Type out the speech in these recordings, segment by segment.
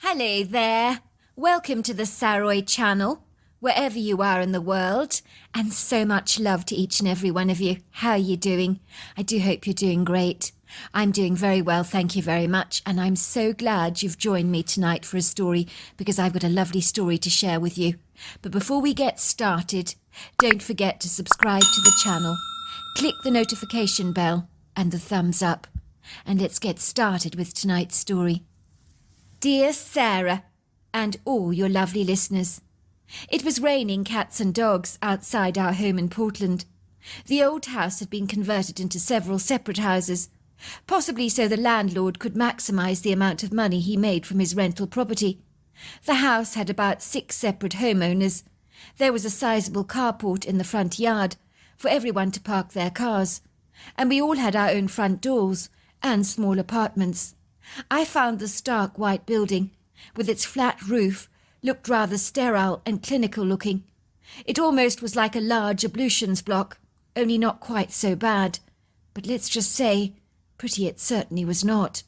Hello there. Welcome to the Saroy channel, wherever you are in the world, and so much love to each and every one of you. How are you doing? I do hope you're doing great. I'm doing very well, thank you very much, and I'm so glad you've joined me tonight for a story because I've got a lovely story to share with you. But before we get started, don't forget to subscribe to the channel, click the notification bell and the thumbs up, and let's get started with tonight's story. Dear Sarah, and all your lovely listeners, it was raining cats and dogs outside our home in Portland. The old house had been converted into several separate houses, possibly so the landlord could maximise the amount of money he made from his rental property. The house had about 6 separate homeowners. There was a sizable carport in the front yard for everyone to park their cars, and we all had our own front doors and small apartments. I found the stark white building, with its flat roof, looked rather sterile and clinical looking. It almost was like a large ablutions block, only not quite so bad. But let's just say, pretty it certainly was not.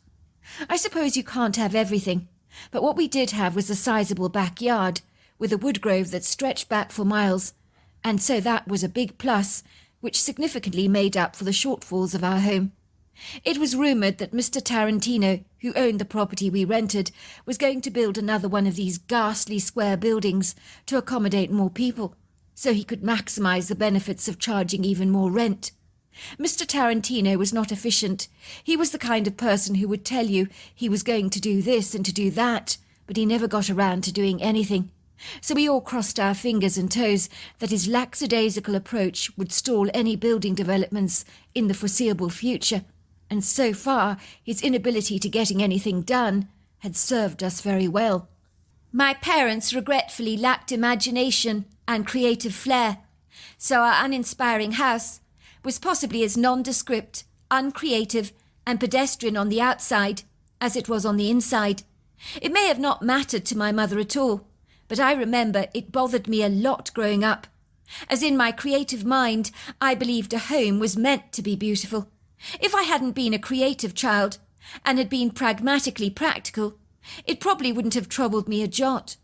I suppose you can't have everything, but what we did have was a sizable backyard, with a wood grove that stretched back for miles, and so that was a big plus, which significantly made up for the shortfalls of our home. It was rumoured that Mr. Tarantino, who owned the property we rented, was going to build another one of these ghastly square buildings to accommodate more people, so he could maximise the benefits of charging even more rent. Mr. Tarantino was not efficient. He was the kind of person who would tell you he was going to do this and to do that, but he never got around to doing anything. So we all crossed our fingers and toes that his lackadaisical approach would stall any building developments in the foreseeable future. And so far, his inability to getting anything done had served us very well. My parents regretfully lacked imagination and creative flair, so our uninspiring house was possibly as nondescript, uncreative, and pedestrian on the outside as it was on the inside. It may have not mattered to my mother at all, but I remember it bothered me a lot growing up, as in my creative mind I believed a home was meant to be beautiful. If I hadn't been a creative child and had been pragmatically practical, it probably wouldn't have troubled me a jot.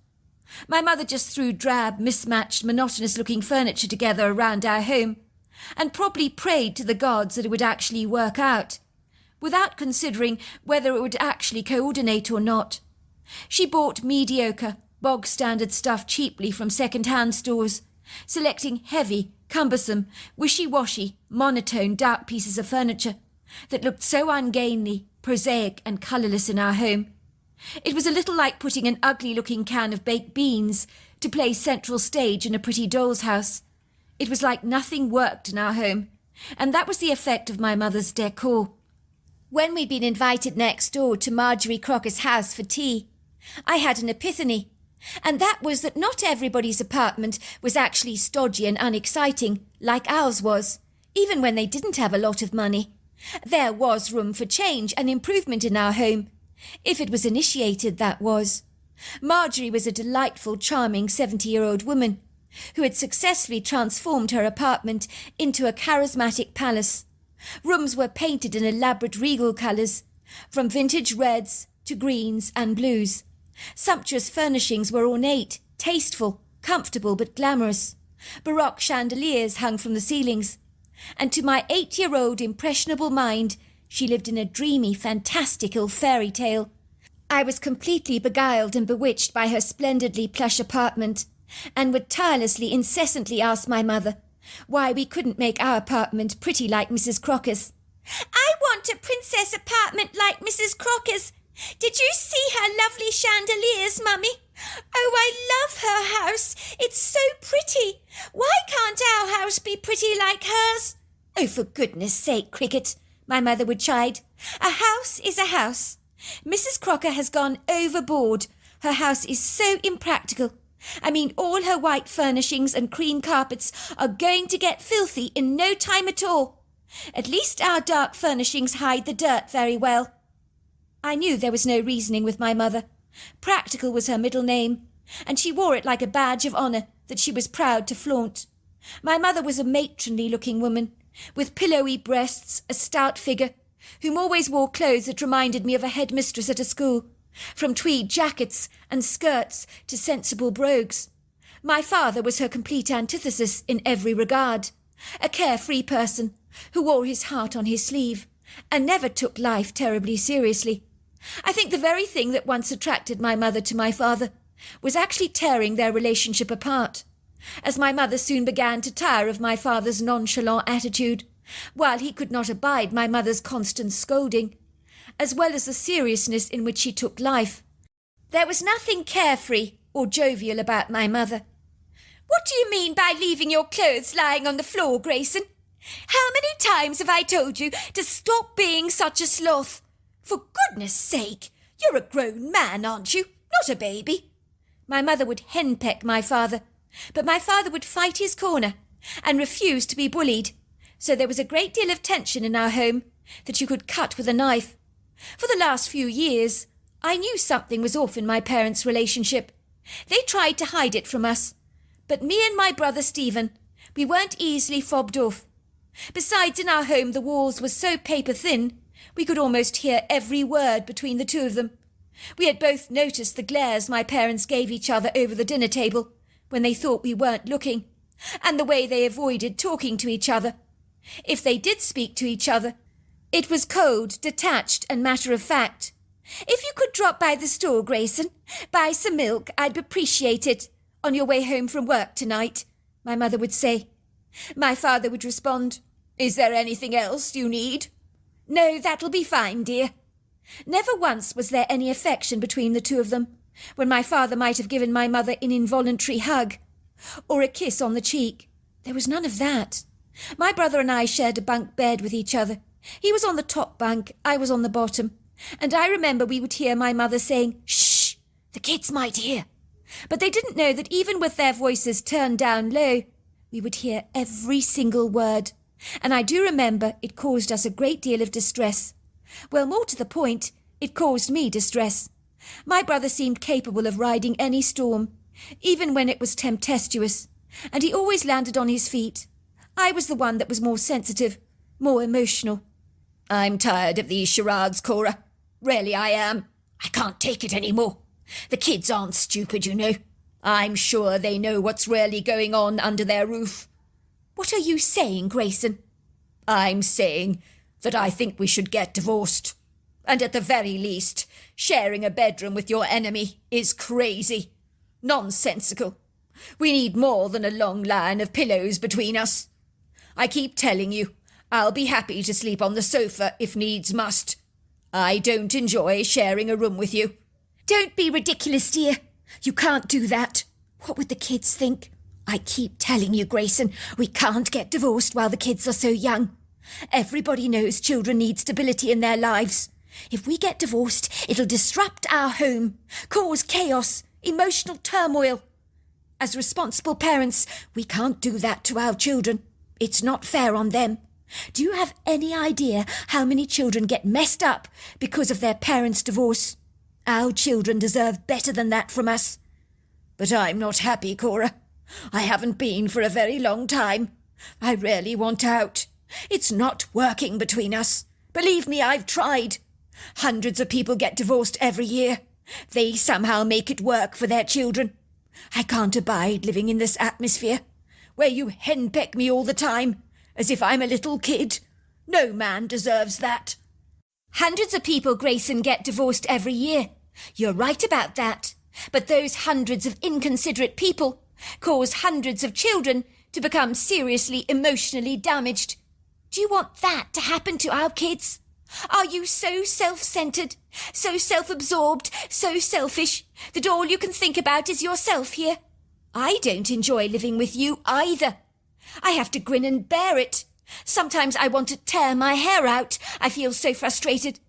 My mother just threw drab, mismatched, monotonous-looking furniture together around our home and probably prayed to the gods that it would actually work out, without considering whether it would actually coordinate or not. She bought mediocre, bog-standard stuff cheaply from second-hand stores, selecting heavy, cumbersome, wishy-washy, monotone, dark pieces of furniture that looked so ungainly, prosaic and colourless in our home. It was a little like putting an ugly-looking can of baked beans to play central stage in a pretty doll's house. It was like nothing worked in our home, and that was the effect of my mother's decor. When we'd been invited next door to Marjorie Crocker's house for tea, I had an epiphany. And that was that not everybody's apartment was actually stodgy and unexciting, like ours was, even when they didn't have a lot of money. There was room for change and improvement in our home, if it was initiated, that was. Marjorie was a delightful, charming 70-year-old woman who had successfully transformed her apartment into a charismatic palace. Rooms were painted in elaborate regal colours, from vintage reds to greens and blues. Sumptuous furnishings were ornate, tasteful, comfortable but glamorous. Baroque chandeliers hung from the ceilings. And to my 8-year-old impressionable mind, she lived in a dreamy, fantastical fairy tale. I was completely beguiled and bewitched by her splendidly plush apartment, and would tirelessly, incessantly ask my mother why we couldn't make our apartment pretty like Mrs. Crocker's. "I want a princess apartment like Mrs. Crocker's. Did you see her lovely chandeliers, Mummy? Oh, I love her house. It's so pretty. Why can't our house be pretty like hers?" "Oh, for goodness sake, Cricket," my mother would chide. "A house is a house. Mrs. Crocker has gone overboard. Her house is so impractical. I mean, all her white furnishings and cream carpets are going to get filthy in no time at all. At least our dark furnishings hide the dirt very well." I knew there was no reasoning with my mother. Practical was her middle name, and she wore it like a badge of honour that she was proud to flaunt. My mother was a matronly-looking woman, with pillowy breasts, a stout figure, whom always wore clothes that reminded me of a headmistress at a school, from tweed jackets and skirts to sensible brogues. My father was her complete antithesis in every regard, a carefree person who wore his heart on his sleeve and never took life terribly seriously. I think the very thing that once attracted my mother to my father was actually tearing their relationship apart, as my mother soon began to tire of my father's nonchalant attitude, while he could not abide my mother's constant scolding, as well as the seriousness in which she took life. There was nothing carefree or jovial about my mother. "What do you mean by leaving your clothes lying on the floor, Grayson? How many times have I told you to stop being such a sloth? For goodness sake, you're a grown man, aren't you? Not a baby." My mother would henpeck my father, but my father would fight his corner and refuse to be bullied, so there was a great deal of tension in our home that you could cut with a knife. For the last few years, I knew something was off in my parents' relationship. They tried to hide it from us, but me and my brother Stephen, we weren't easily fobbed off. Besides, in our home the walls were so paper-thin, we could almost hear every word between the two of them. We had both noticed the glares my parents gave each other over the dinner table when they thought we weren't looking, and the way they avoided talking to each other. If they did speak to each other, it was cold, detached, and matter-of-fact. "If you could drop by the store, Grayson, buy some milk, I'd appreciate it, on your way home from work tonight," my mother would say. My father would respond, "Is there anything else you need?" "No, that'll be fine, dear." Never once was there any affection between the two of them, when my father might have given my mother an involuntary hug, or a kiss on the cheek. There was none of that. My brother and I shared a bunk bed with each other. He was on the top bunk, I was on the bottom, and I remember we would hear my mother saying, "Shh, the kids might hear." But they didn't know that even with their voices turned down low, we would hear every single word, and I do remember it caused us a great deal of distress. Well, more to the point, it caused me distress. My brother seemed capable of riding any storm, even when it was tempestuous, and he always landed on his feet. I was the one that was more sensitive, more emotional. "I'm tired of these charades, Cora. Really I am. I can't take it any more. The kids aren't stupid, you know. I'm sure they know what's really going on under their roof." "What are you saying, Grayson?" "I'm saying that I think we should get divorced. And at the very least, sharing a bedroom with your enemy is crazy. Nonsensical. We need more than a long line of pillows between us. I keep telling you, I'll be happy to sleep on the sofa if needs must. I don't enjoy sharing a room with you." "Don't be ridiculous, dear. You can't do that. What would the kids think? I keep telling you, Grayson, we can't get divorced while the kids are so young. Everybody knows children need stability in their lives. If we get divorced, it'll disrupt our home, cause chaos, emotional turmoil. As responsible parents, we can't do that to our children. It's not fair on them. Do you have any idea how many children get messed up because of their parents' divorce? Our children deserve better than that from us." "But I'm not happy, Cora. I haven't been for a very long time. I really want out. It's not working between us. Believe me, I've tried. Hundreds of people get divorced every year. They somehow make it work for their children. I can't abide living in this atmosphere, where you henpeck me all the time, as if I'm a little kid. No man deserves that." "Hundreds of people, Grayson, get divorced every year. You're right about that. But those hundreds of inconsiderate people cause hundreds of children to become seriously emotionally damaged. Do you want that to happen to our kids? Are you so self-centered, so self-absorbed, so selfish, that all you can think about is yourself here? I don't enjoy living with you either. I have to grin and bear it. Sometimes I want to tear my hair out. I feel so frustrated.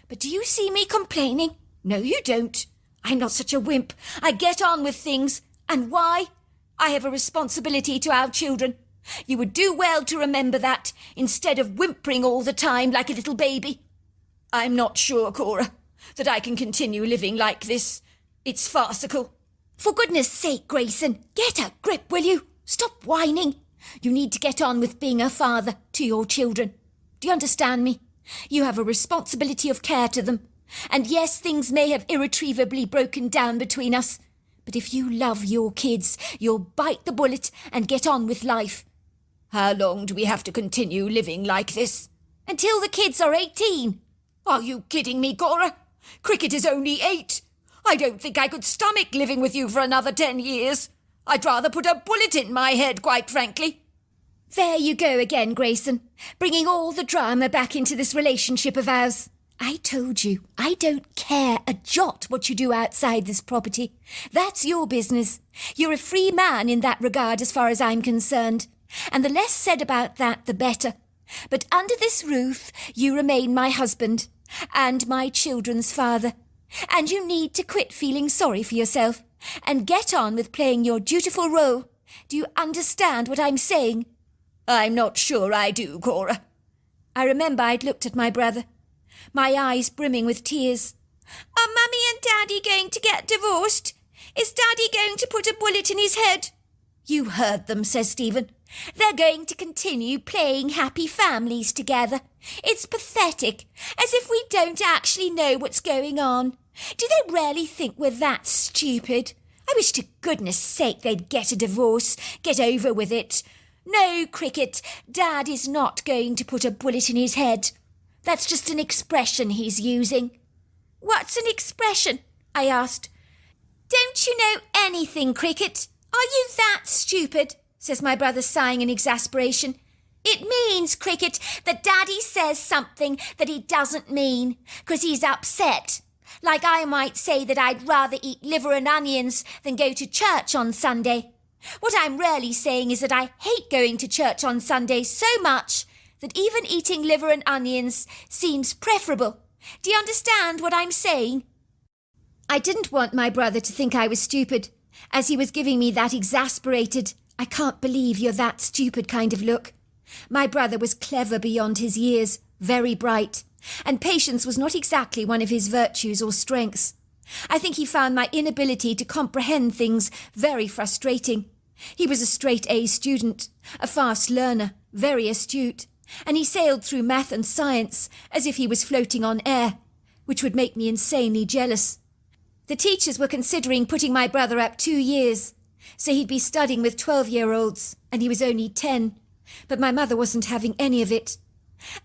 But do you see me complaining? No, you don't. I'm not such a wimp. I get on with things. And why? I have a responsibility to our children. You would do well to remember that, instead of whimpering all the time like a little baby." "I'm not sure, Cora, that I can continue living like this. It's farcical." "For goodness sake, Grayson, get a grip, will you? Stop whining. You need to get on with being a father to your children. Do you understand me? You have a responsibility of care to them, And yes, things may have irretrievably broken down between us. But if you love your kids, you'll bite the bullet and get on with life. How long do we have to continue living like this? Until the kids are 18. Are you kidding me, Cora? Cricket is only 8. I don't think I could stomach living with you for another 10 years. I'd rather put a bullet in my head, quite frankly. There you go again, Grayson, bringing all the drama back into this relationship of ours. I told you, I don't care a jot what you do outside this property. That's your business. You're a free man in that regard as far as I'm concerned. And the less said about that, the better. But under this roof, you remain my husband and my children's father. And you need to quit feeling sorry for yourself and get on with playing your dutiful role. Do you understand what I'm saying? I'm not sure I do, Cora. I remember I'd looked at my brother, my eyes brimming with tears. Are Mummy and Daddy going to get divorced? Is Daddy going to put a bullet in his head? You heard them, says Stephen. They're going to continue playing happy families together. It's pathetic, as if we don't actually know what's going on. Do they really think we're that stupid? I wish to goodness sake they'd get a divorce, get over with it. No, Cricket, Dad is not going to put a bullet in his head. That's just an expression he's using. What's an expression? I asked. Don't you know anything, Cricket? Are you that stupid? Says my brother, sighing in exasperation. It means, Cricket, that Daddy says something that he doesn't mean, 'cause he's upset. Like I might say that I'd rather eat liver and onions than go to church on Sunday. What I'm really saying is that I hate going to church on Sunday so much that even eating liver and onions seems preferable. Do you understand what I'm saying? I didn't want my brother to think I was stupid, as he was giving me that exasperated, I can't believe you're that stupid kind of look. My brother was clever beyond his years, very bright, and patience was not exactly one of his virtues or strengths. I think he found my inability to comprehend things very frustrating. He was a straight-A student, a fast learner, very astute, and he sailed through math and science as if he was floating on air, which would make me insanely jealous. The teachers were considering putting my brother up 2 years, so he'd be studying with 12-year-olds, and he was only 10, but my mother wasn't having any of it.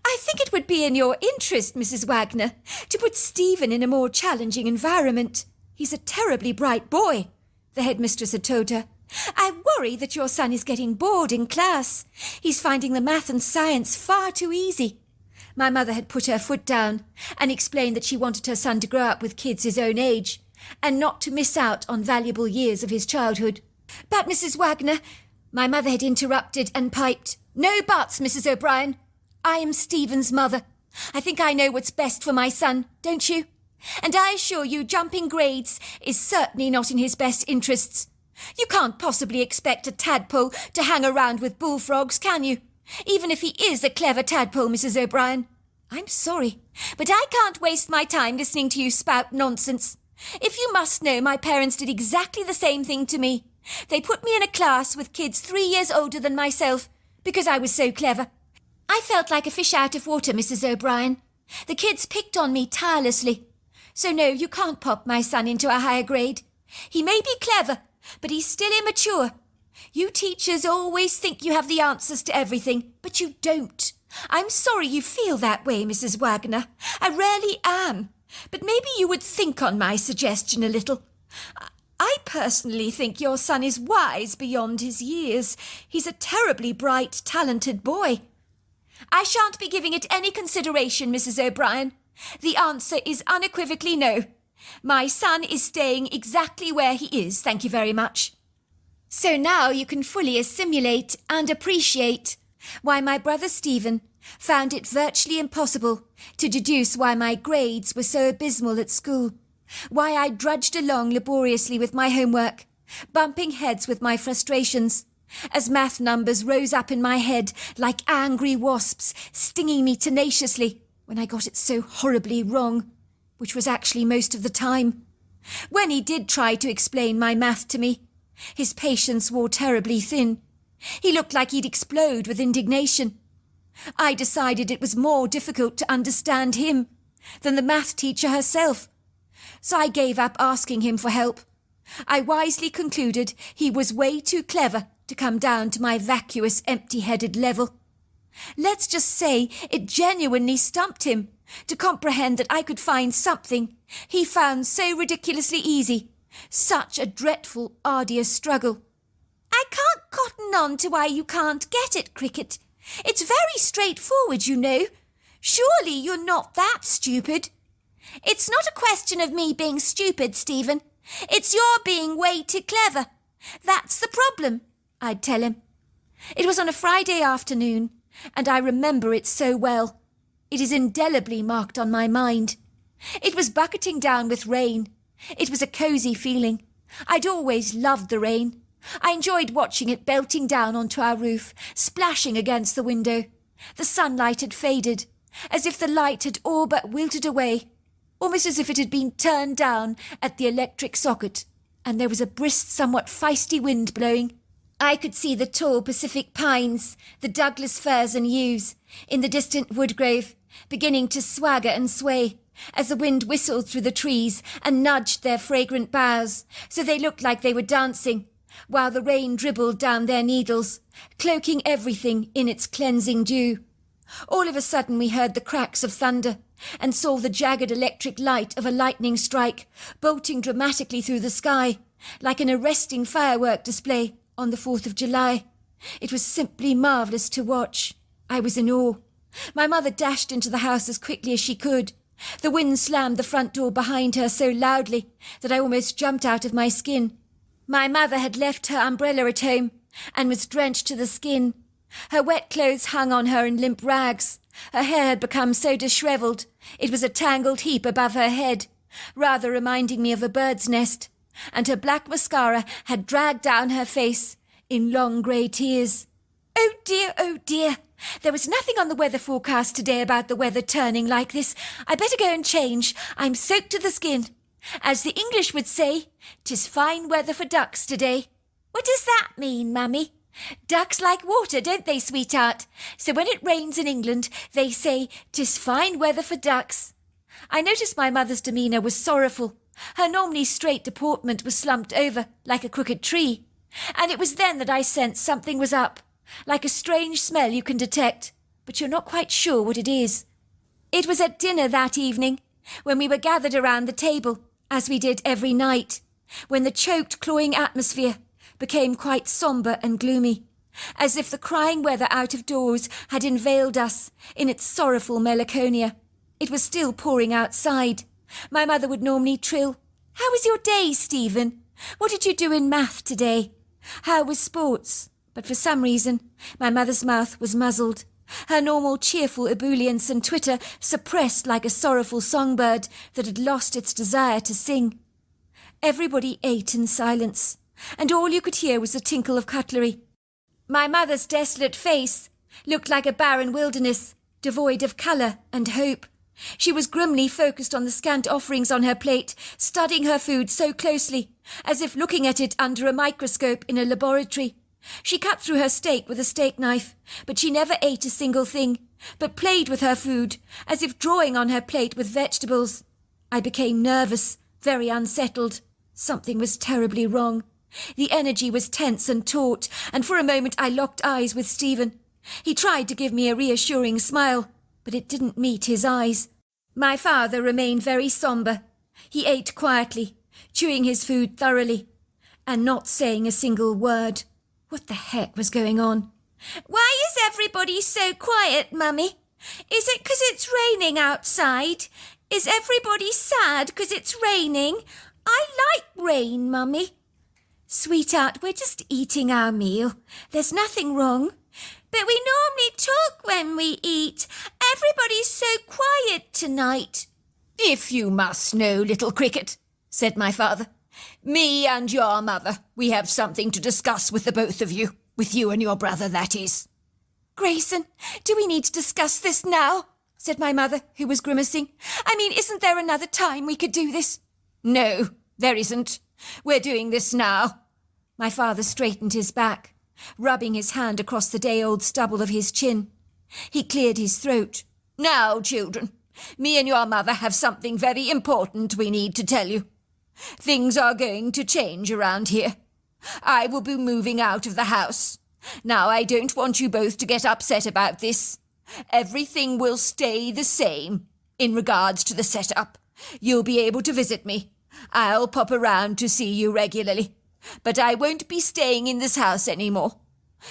I think it would be in your interest, Mrs. Wagner, to put Stephen in a more challenging environment. He's a terribly bright boy, the headmistress had told her. I worry that your son is getting bored in class. He's finding the math and science far too easy. My mother had put her foot down and explained that she wanted her son to grow up with kids his own age and not to miss out on valuable years of his childhood. But, Mrs. Wagner, my mother had interrupted and piped, No buts, Mrs. O'Brien. I am Stephen's mother. I think I know what's best for my son, don't you? And I assure you jumping grades is certainly not in his best interests. You can't possibly expect a tadpole to hang around with bullfrogs, can you? Even if he is a clever tadpole, Mrs. O'Brien. I'm sorry, but I can't waste my time listening to you spout nonsense. If you must know, my parents did exactly the same thing to me. They put me in a class with kids 3 years older than myself because I was so clever. I felt like a fish out of water, Mrs. O'Brien. The kids picked on me tirelessly. So no, you can't pop my son into a higher grade. He may be clever, but he's still immature. You teachers always think you have the answers to everything, but you don't. I'm sorry you feel that way, Mrs. Wagner. I really am. But maybe you would think on my suggestion a little. I personally think your son is wise beyond his years. He's a terribly bright, talented boy. I shan't be giving it any consideration, Mrs. O'Brien. The answer is unequivocally no. My son is staying exactly where he is, thank you very much. So now you can fully assimilate and appreciate why my brother Stephen found it virtually impossible to deduce why my grades were so abysmal at school, why I drudged along laboriously with my homework, bumping heads with my frustrations, as math numbers rose up in my head like angry wasps, stinging me tenaciously when I got it so horribly wrong, which was actually most of the time. When he did try to explain my math to me, his patience wore terribly thin. He looked like he'd explode with indignation. I decided it was more difficult to understand him, than the math teacher herself. So I gave up asking him for help. I wisely concluded he was way too clever to come down to my vacuous, empty-headed level. Let's just say it genuinely stumped him to comprehend that I could find something he found so ridiculously easy, such a dreadful, arduous struggle. I can't cotton on to why you can't get it, Cricket. It's very straightforward, you know. Surely you're not that stupid. It's not a question of me being stupid, Stephen. It's your being way too clever. That's the problem, I'd tell him. It was on a Friday afternoon, and I remember it so well. It is indelibly marked on my mind. It was bucketing down with rain. It was a cosy feeling. I'd always loved the rain. I enjoyed watching it belting down onto our roof, splashing against the window. The sunlight had faded, as if the light had all but wilted away, almost as if it had been turned down at the electric socket, and there was a brisk, somewhat feisty wind blowing. I could see the tall Pacific pines, the Douglas firs and yews, in the distant woodgrove, beginning to swagger and sway, as the wind whistled through the trees and nudged their fragrant boughs, so they looked like they were dancing, while the rain dribbled down their needles, cloaking everything in its cleansing dew. All of a sudden we heard the cracks of thunder, and saw the jagged electric light of a lightning strike, bolting dramatically through the sky, like an arresting firework display on the 4th of July. It was simply marvellous to watch. I was in awe. My mother dashed into the house as quickly as she could. The wind slammed the front door behind her so loudly that I almost jumped out of my skin. My mother had left her umbrella at home and was drenched to the skin. Her wet clothes hung on her in limp rags. Her hair had become so dishevelled it was a tangled heap above her head, rather reminding me of a bird's nest, and her black mascara had dragged down her face in long grey tears. Oh dear, there was nothing on the weather forecast today about the weather turning like this. I better go and change. I'm soaked to the skin. As the English would say, 'tis fine weather for ducks today. What does that mean, Mummy? Ducks like water, don't they, sweetheart? So when it rains in England, they say, 'tis fine weather for ducks. I noticed my mother's demeanour was sorrowful. Her normally straight deportment was slumped over like a crooked tree. And it was then that I sensed something was up, like a strange smell you can detect, but you're not quite sure what it is. It was at dinner that evening, when we were gathered around the table, as we did every night, when the choked, clawing atmosphere became quite sombre and gloomy, as if the crying weather out of doors had enveiled us in its sorrowful melancholia. It was still pouring outside. My mother would normally trill, "How was your day, Stephen? What did you do in math today? How was sports?" But for some reason, my mother's mouth was muzzled, her normal cheerful ebullience and twitter suppressed like a sorrowful songbird that had lost its desire to sing. Everybody ate in silence, and all you could hear was the tinkle of cutlery. My mother's desolate face looked like a barren wilderness, devoid of colour and hope. She was grimly focused on the scant offerings on her plate, studying her food so closely, as if looking at it under a microscope in a laboratory. She cut through her steak with a steak knife, but she never ate a single thing, but played with her food, as if drawing on her plate with vegetables. I became nervous, very unsettled. Something was terribly wrong. The energy was tense and taut, and for a moment I locked eyes with Stephen. He tried to give me a reassuring smile, but it didn't meet his eyes. My father remained very sombre. He ate quietly, chewing his food thoroughly, and not saying a single word. What the heck was going on? "Why is everybody so quiet, Mummy? Is it 'cause it's raining outside? Is everybody sad 'cause it's raining? I like rain, Mummy." "Sweetheart, we're just eating our meal. There's nothing wrong." "But we normally talk when we eat. Everybody's so quiet tonight." "If you must know, little Cricket," said my father, "me and your mother, we have something to discuss with the both of you. With you and your brother, that is." "Grayson, do we need to discuss this now?" said my mother, who was grimacing. "I mean, isn't there another time we could do this?" "No, there isn't. We're doing this now." My father straightened his back, rubbing his hand across the day-old stubble of his chin. He cleared his throat. "Now, children, Me and your mother have something very important we need to tell you. Things are going to change around here. I will be moving out of the house. Now, I don't want you both to get upset about this. Everything will stay the same in regards to the setup. You'll be able to visit me. I'll pop around to see you regularly. But I won't be staying in this house anymore.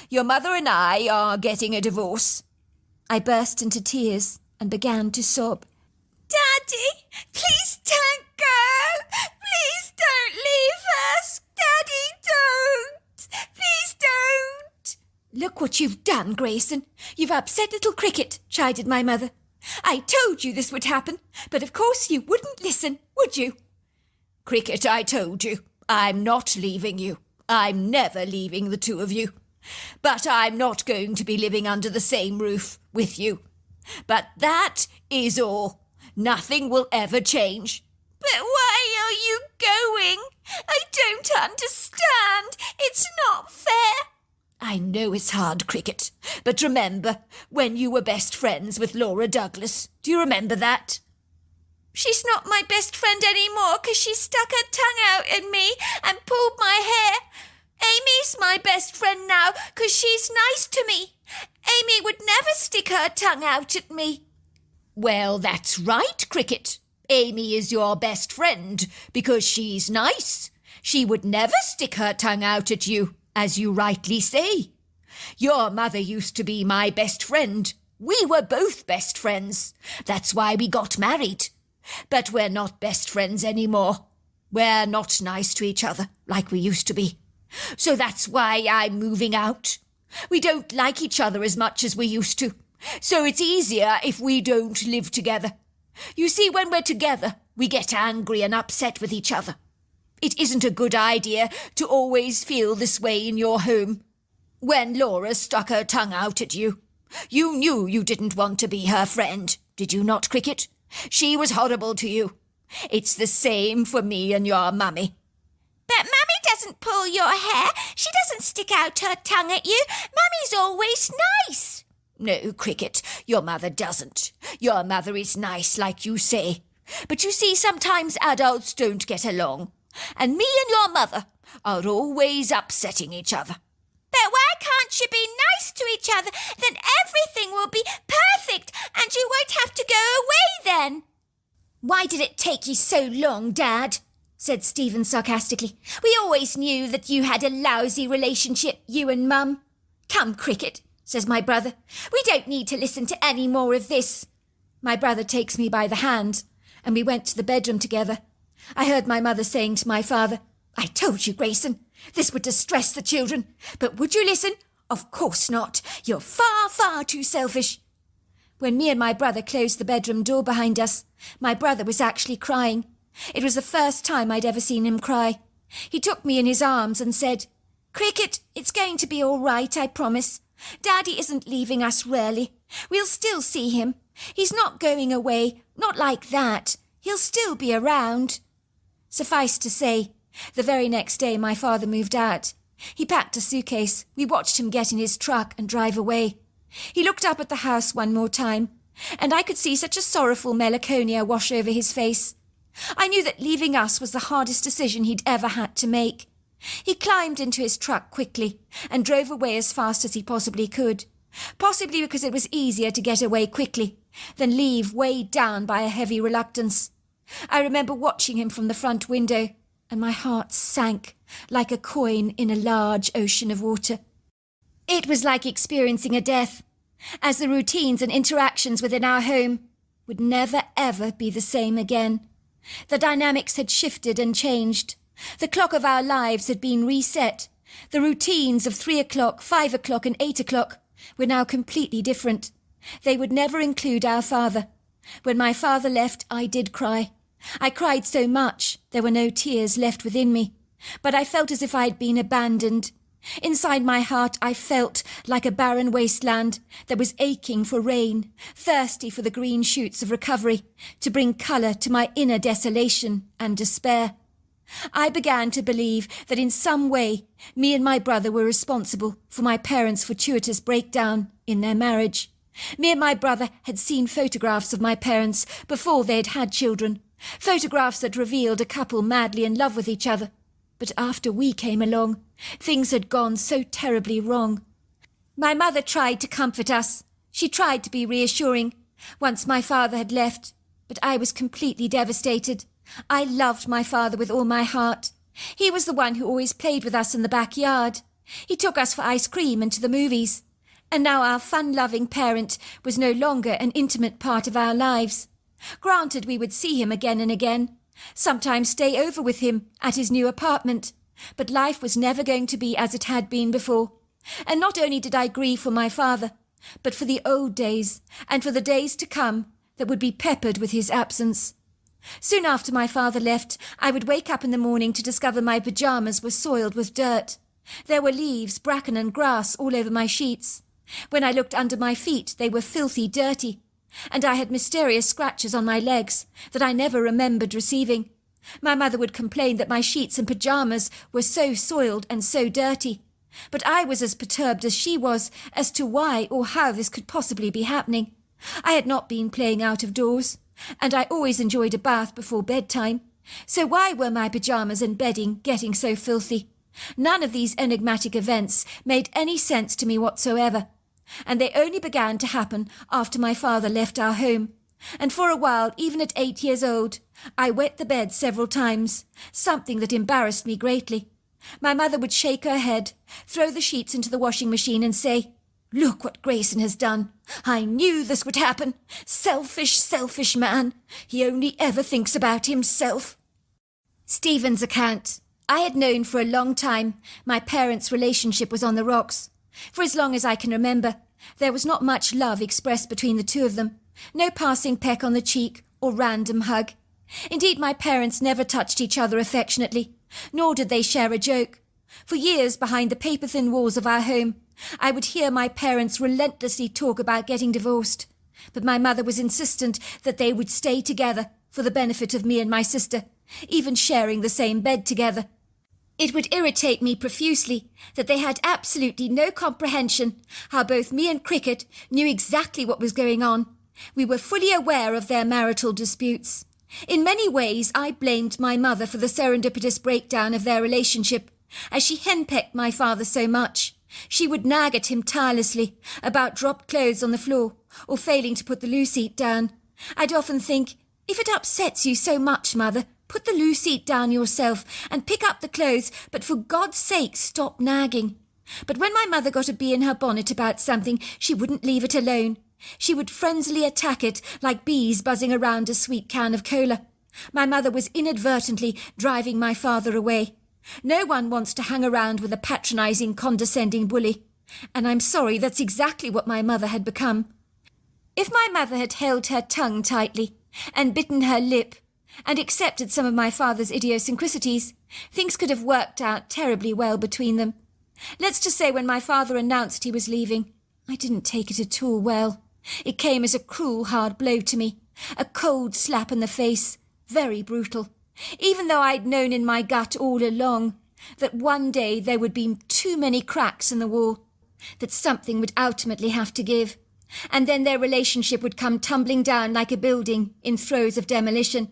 Your mother and I are getting a divorce. I burst into tears and began to sob. Daddy, please don't go. Please don't leave us. Daddy, don't. Please don't. Look what you've done, Grayson. You've upset little Cricket, chided my mother. I told you this would happen, but of course you wouldn't listen, would you? Cricket, I told you. I'm not leaving you. I'm never leaving the two of you. But I'm not going to be living under the same roof with you. But that is all. Nothing will ever change. But why are you going? I don't understand. It's not fair. I know it's hard, Cricket. But remember when you were best friends with Laura Douglas. Do you remember that? She's not my best friend anymore because she stuck her tongue out at me and pulled my hair. Amy's my best friend now because she's nice to me. Amy would never stick her tongue out at me. Well, that's right, Cricket. Amy is your best friend because she's nice. She would never stick her tongue out at you, as you rightly say. Your mother used to be my best friend. We were both best friends. That's why we got married. But we're not best friends anymore. We're not nice to each other like we used to be. So that's why I'm moving out. We don't like each other as much as we used to. So it's easier if we don't live together. You see, when we're together, we get angry and upset with each other. It isn't a good idea to always feel this way in your home. When Laura stuck her tongue out at you, you knew you didn't want to be her friend, did you not, Cricket? She was horrible to you. It's the same for me and your mummy. But Mummy doesn't pull your hair. She doesn't stick out her tongue at you. Mummy's always nice. No, Cricket, your mother doesn't. Your mother is nice, like you say. But you see, sometimes adults don't get along. And me and your mother are always upsetting each other. But why can't you be nice to each other? Then everything will be perfect and you won't have to go away then. Why did it take you so long, Dad? Said Stephen sarcastically. We always knew that you had a lousy relationship, you and Mum. Come, Cricket, says my brother. We don't need to listen to any more of this. My brother takes me by the hand, and we went to the bedroom together. I heard my mother saying to my father, I told you, Grayson, this would distress the children. But would you listen? Of course not. You're far, far too selfish. When me and my brother closed the bedroom door behind us, my brother was actually crying. It was the first time I'd ever seen him cry. He took me in his arms and said, Cricket, it's going to be all right, I promise. Daddy isn't leaving us, really. We'll still see him. He's not going away, not like that. He'll still be around. Suffice to say, the very next day my father moved out. He packed a suitcase. We watched him get in his truck and drive away. He looked up at the house one more time, and I could see such a sorrowful melancholia wash over his face. I knew that leaving us was the hardest decision he'd ever had to make. He climbed into his truck quickly and drove away as fast as he possibly could, possibly because it was easier to get away quickly than leave weighed down by a heavy reluctance. I remember watching him from the front window, and my heart sank like a coin in a large ocean of water. It was like experiencing a death, as the routines and interactions within our home would never ever be the same again. The dynamics had shifted and changed. The clock of our lives had been reset. The routines of 3 o'clock, 5 o'clock and 8 o'clock were now completely different. They would never include our father. When my father left, I did cry. I cried so much there were no tears left within me, but I felt as if I had been abandoned. Inside my heart I felt like a barren wasteland that was aching for rain, thirsty for the green shoots of recovery, to bring colour to my inner desolation and despair. I began to believe that in some way me and my brother were responsible for my parents' fortuitous breakdown in their marriage. Me and my brother had seen photographs of my parents before they had had children, photographs that revealed a couple madly in love with each other. But after we came along, things had gone so terribly wrong. My mother tried to comfort us. She tried to be reassuring, once my father had left, but I was completely devastated. I loved my father with all my heart. He was the one who always played with us in the backyard. He took us for ice cream and to the movies. And now our fun-loving parent was no longer an intimate part of our lives. Granted, we would see him again and again, sometimes stay over with him at his new apartment, but life was never going to be as it had been before. And not only did I grieve for my father, but for the old days and for the days to come that would be peppered with his absence. Soon after my father left, I would wake up in the morning to discover my pyjamas were soiled with dirt. There were leaves, bracken and grass all over my sheets. When I looked under my feet, they were filthy dirty, and I had mysterious scratches on my legs that I never remembered receiving. My mother would complain that my sheets and pyjamas were so soiled and so dirty, but I was as perturbed as she was as to why or how this could possibly be happening. I had not been playing out of doors, and I always enjoyed a bath before bedtime, so why were my pyjamas and bedding getting so filthy? None of these enigmatic events made any sense to me whatsoever, and they only began to happen after my father left our home. And for a while, even at 8 years old, I wet the bed several times, something that embarrassed me greatly. My mother would shake her head, throw the sheets into the washing machine and say, "Look what Grayson has done. I knew this would happen. Selfish, selfish man. He only ever thinks about himself." Stephen's account. I had known for a long time my parents' relationship was on the rocks. For as long as I can remember, there was not much love expressed between the two of them, no passing peck on the cheek or random hug. Indeed, my parents never touched each other affectionately, nor did they share a joke. For years, behind the paper-thin walls of our home, I would hear my parents relentlessly talk about getting divorced, but my mother was insistent that they would stay together for the benefit of me and my sister, even sharing the same bed together. It would irritate me profusely that they had absolutely no comprehension how both me and Cricket knew exactly what was going on. We were fully aware of their marital disputes. In many ways, I blamed my mother for the serendipitous breakdown of their relationship, as she henpecked my father so much. She would nag at him tirelessly about dropped clothes on the floor or failing to put the loo seat down. I'd often think, if it upsets you so much, Mother, put the loo seat down yourself and pick up the clothes, but for God's sake, stop nagging. But when my mother got a bee in her bonnet about something, she wouldn't leave it alone. She would frenziedly attack it like bees buzzing around a sweet can of cola. My mother was inadvertently driving my father away. No one wants to hang around with a patronising, condescending bully, and I'm sorry that's exactly what my mother had become. If my mother had held her tongue tightly and bitten her lip and accepted some of my father's idiosyncrasies, things could have worked out terribly well between them. Let's just say when my father announced he was leaving, I didn't take it at all well. It came as a cruel, hard blow to me, a cold slap in the face, very brutal, even though I'd known in my gut all along that one day there would be too many cracks in the wall, that something would ultimately have to give, and then their relationship would come tumbling down like a building in throes of demolition.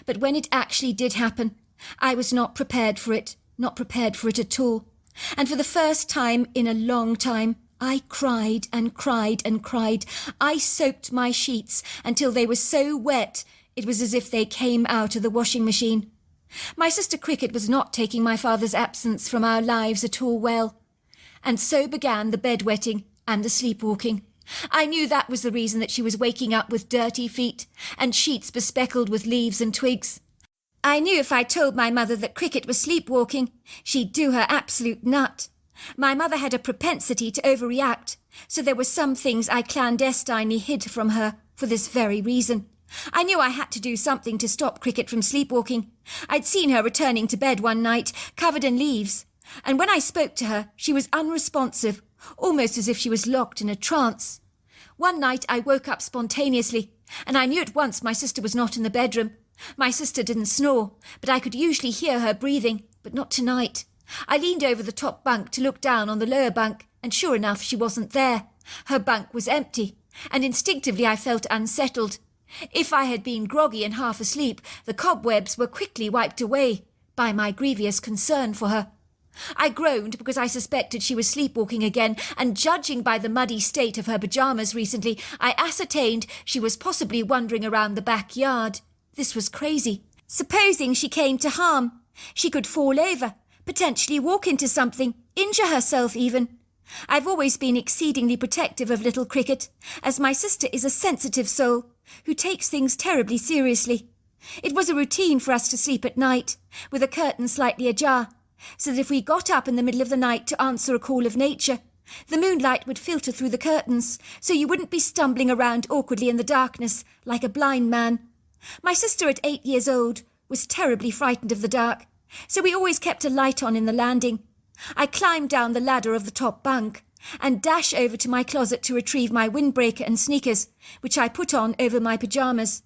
But when it actually did happen, I was not prepared for it at all. And for the first time in a long time, I cried and cried and cried. I soaked my sheets until they were so wet it was as if they came out of the washing machine. My sister Cricket was not taking my father's absence from our lives at all well. And so began the bedwetting and the sleepwalking. I knew that was the reason that she was waking up with dirty feet and sheets bespeckled with leaves and twigs. I knew if I told my mother that Cricket was sleepwalking, she'd do her absolute nut. My mother had a propensity to overreact, so there were some things I clandestinely hid from her for this very reason. I knew I had to do something to stop Cricket from sleepwalking. I'd seen her returning to bed one night, covered in leaves, and when I spoke to her, she was unresponsive, almost as if she was locked in a trance. One night I woke up spontaneously, and I knew at once my sister was not in the bedroom. My sister didn't snore, but I could usually hear her breathing, but not tonight. I leaned over the top bunk to look down on the lower bunk, and sure enough, she wasn't there. Her bunk was empty, and instinctively I felt unsettled. If I had been groggy and half asleep, the cobwebs were quickly wiped away by my grievous concern for her. I groaned because I suspected she was sleepwalking again, and judging by the muddy state of her pyjamas recently, I ascertained she was possibly wandering around the backyard. This was crazy. Supposing she came to harm, she could fall over, potentially walk into something, injure herself even. I've always been exceedingly protective of little Cricket, as my sister is a sensitive soul who takes things terribly seriously. It was a routine for us to sleep at night, with a curtain slightly ajar, so that if we got up in the middle of the night to answer a call of nature, the moonlight would filter through the curtains, so you wouldn't be stumbling around awkwardly in the darkness like a blind man. My sister at 8 years old was terribly frightened of the dark, so we always kept a light on in the landing. I climbed down the ladder of the top bunk and dashed over to my closet to retrieve my windbreaker and sneakers, which I put on over my pyjamas.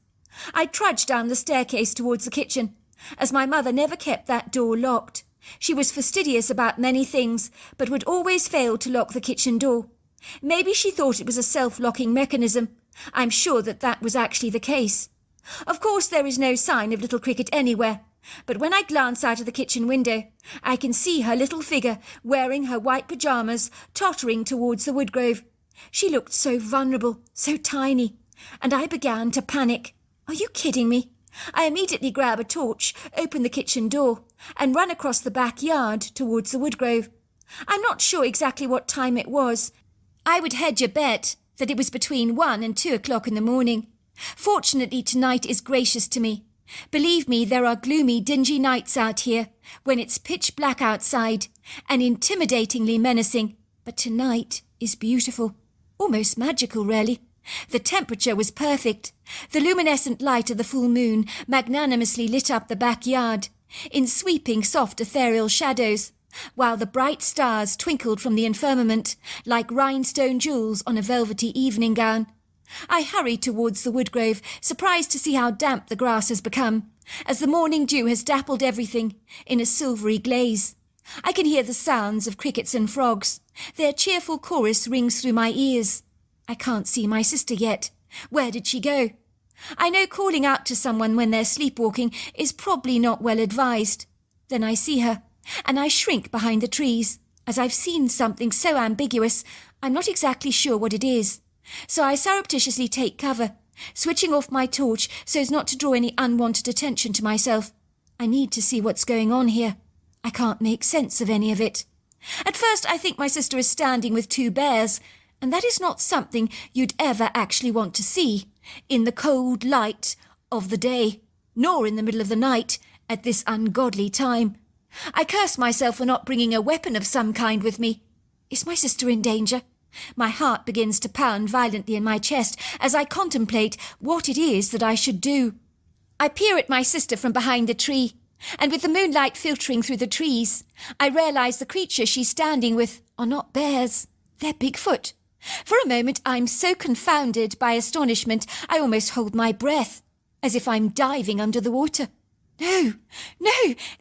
I trudged down the staircase towards the kitchen, as my mother never kept that door locked. She was fastidious about many things, but would always fail to lock the kitchen door. Maybe she thought it was a self-locking mechanism. I'm sure that was actually the case. Of course, there is no sign of little Cricket anywhere, but when I glance out of the kitchen window, I can see her little figure wearing her white pyjamas, tottering towards the woodgrove. She looked so vulnerable, so tiny, and I began to panic. Are you kidding me? I immediately grab a torch, open the kitchen door, and run across the backyard towards the woodgrove. I'm not sure exactly what time it was. I would hedge a bet that it was between 1 and 2 o'clock in the morning. Fortunately, tonight is gracious to me. Believe me, there are gloomy, dingy nights out here, when it's pitch black outside, and intimidatingly menacing. But tonight is beautiful, almost magical, really. The temperature was perfect. The luminescent light of the full moon magnanimously lit up the backyard, in sweeping soft ethereal shadows, while the bright stars twinkled from the firmament like rhinestone jewels on a velvety evening gown. I hurried towards the woodgrove, surprised to see how damp the grass has become, as the morning dew has dappled everything in a silvery glaze. I can hear the sounds of crickets and frogs. Their cheerful chorus rings through my ears. I can't see my sister yet. Where did she go? I know calling out to someone when they're sleepwalking is probably not well advised. Then I see her, and I shrink behind the trees, as I've seen something so ambiguous, I'm not exactly sure what it is. So I surreptitiously take cover, switching off my torch so as not to draw any unwanted attention to myself. I need to see what's going on here. I can't make sense of any of it. At first I think my sister is standing with 2 bears, and that is not something you'd ever actually want to see in the cold light of the day, nor in the middle of the night at this ungodly time. I curse myself for not bringing a weapon of some kind with me. Is my sister in danger? My heart begins to pound violently in my chest as I contemplate what it is that I should do. I peer at my sister from behind a tree, and with the moonlight filtering through the trees, I realise the creatures she's standing with are not bears. They're Bigfoot. For a moment I'm so confounded by astonishment I almost hold my breath, as if I'm diving under the water. No,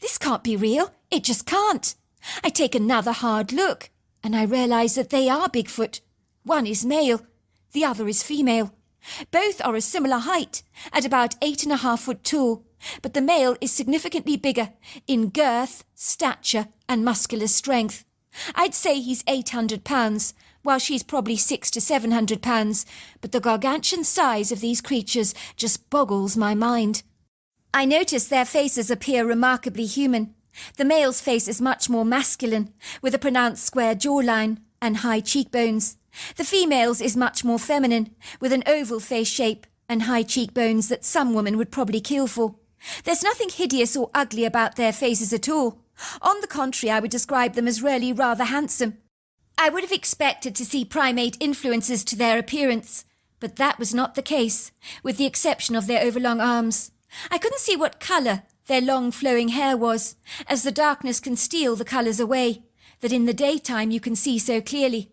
this can't be real. It just can't. I take another hard look, and I realise that they are Bigfoot. One is male, the other is female. Both are a similar height, at about 8.5 foot tall, but the male is significantly bigger in girth, stature, and muscular strength. I'd say he's 800 pounds, while she's probably 600 to 700 pounds, but the gargantuan size of these creatures just boggles my mind. I notice their faces appear remarkably human. The male's face is much more masculine, with a pronounced square jawline and high cheekbones. The female's is much more feminine, with an oval face shape and high cheekbones that some women would probably kill for. There's nothing hideous or ugly about their faces at all. On the contrary, I would describe them as really rather handsome. I would have expected to see primate influences to their appearance, but that was not the case, with the exception of their overlong arms. I couldn't see what colour their long flowing hair was, as the darkness can steal the colours away, that in the daytime you can see so clearly.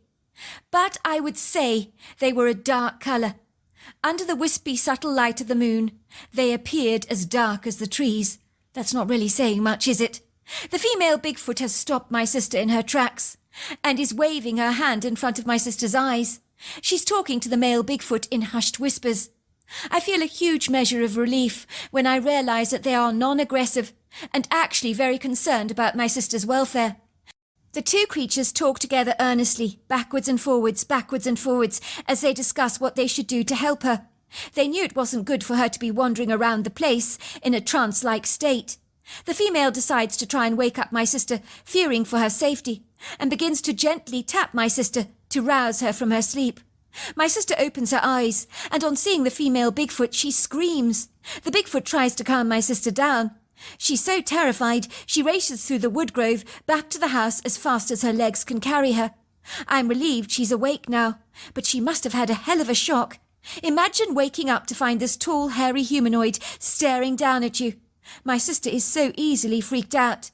But I would say they were a dark colour. Under the wispy, subtle light of the moon, they appeared as dark as the trees. That's not really saying much, is it? The female Bigfoot has stopped my sister in her tracks, and is waving her hand in front of my sister's eyes. She's talking to the male Bigfoot in hushed whispers. I feel a huge measure of relief when I realise that they are non-aggressive and actually very concerned about my sister's welfare. The two creatures talk together earnestly, backwards and forwards, as they discuss what they should do to help her. They knew it wasn't good for her to be wandering around the place in a trance-like state. The female decides to try and wake up my sister, fearing for her safety, and begins to gently tap my sister to rouse her from her sleep. My sister opens her eyes, and on seeing the female Bigfoot, she screams. The Bigfoot tries to calm my sister down. She's so terrified, she races through the woodgrove back to the house as fast as her legs can carry her. I'm relieved she's awake now, but she must have had a hell of a shock. Imagine waking up to find this tall, hairy humanoid staring down at you. My sister is so easily freaked out.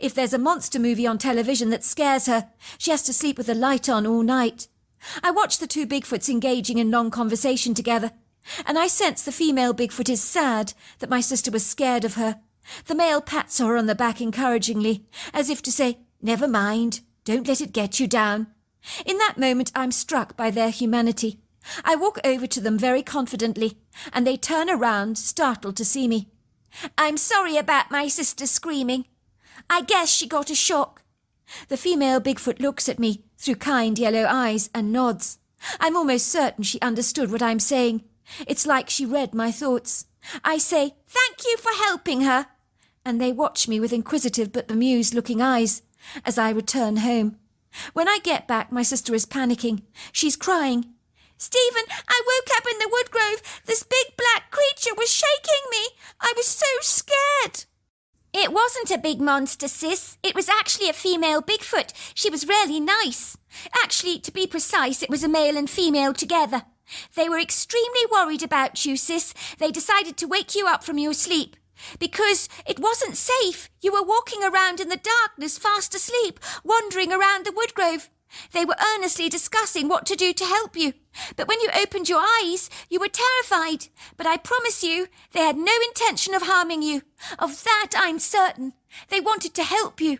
If there's a monster movie on television that scares her, she has to sleep with the light on all night. I watch the two Bigfoots engaging in long conversation together, and I sense the female Bigfoot is sad that my sister was scared of her. The male pats her on the back encouragingly, as if to say, "Never mind, don't let it get you down." In that moment, I'm struck by their humanity. I walk over to them very confidently, and they turn around, startled to see me. "I'm sorry about my sister screaming. I guess she got a shock." The female Bigfoot looks at me through kind yellow eyes and nods. I'm almost certain she understood what I'm saying. It's like she read my thoughts. I say, "Thank you for helping her," and they watch me with inquisitive but bemused-looking eyes as I return home. When I get back, my sister is panicking. She's crying. "Stephen, I woke up in the woodgrove. This big black creature was shaking me. I was so scared." "It wasn't a big monster, sis. It was actually a female Bigfoot. She was really nice. Actually, to be precise, it was a male and female together. They were extremely worried about you, sis. They decided to wake you up from your sleep. Because it wasn't safe. You were walking around in the darkness, fast asleep, wandering around the woodgrove. They were earnestly discussing what to do to help you. But when you opened your eyes, you were terrified. But I promise you, they had no intention of harming you. Of that I'm certain. They wanted to help you."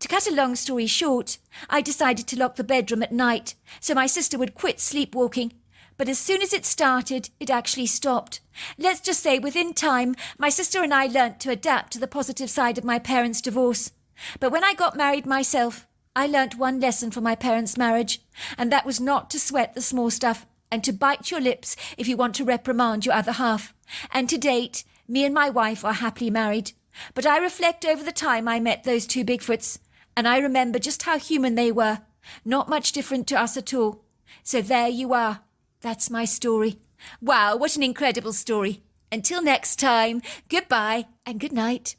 To cut a long story short, I decided to lock the bedroom at night so my sister would quit sleepwalking. But as soon as it started, it actually stopped. Let's just say within time, my sister and I learnt to adapt to the positive side of my parents' divorce. But when I got married myself, I learnt one lesson from my parents' marriage, and that was not to sweat the small stuff and to bite your lips if you want to reprimand your other half. And to date, me and my wife are happily married. But I reflect over the time I met those two Bigfoots, and I remember just how human they were, not much different to us at all. So there you are. That's my story. Wow, what an incredible story. Until next time, goodbye and good night.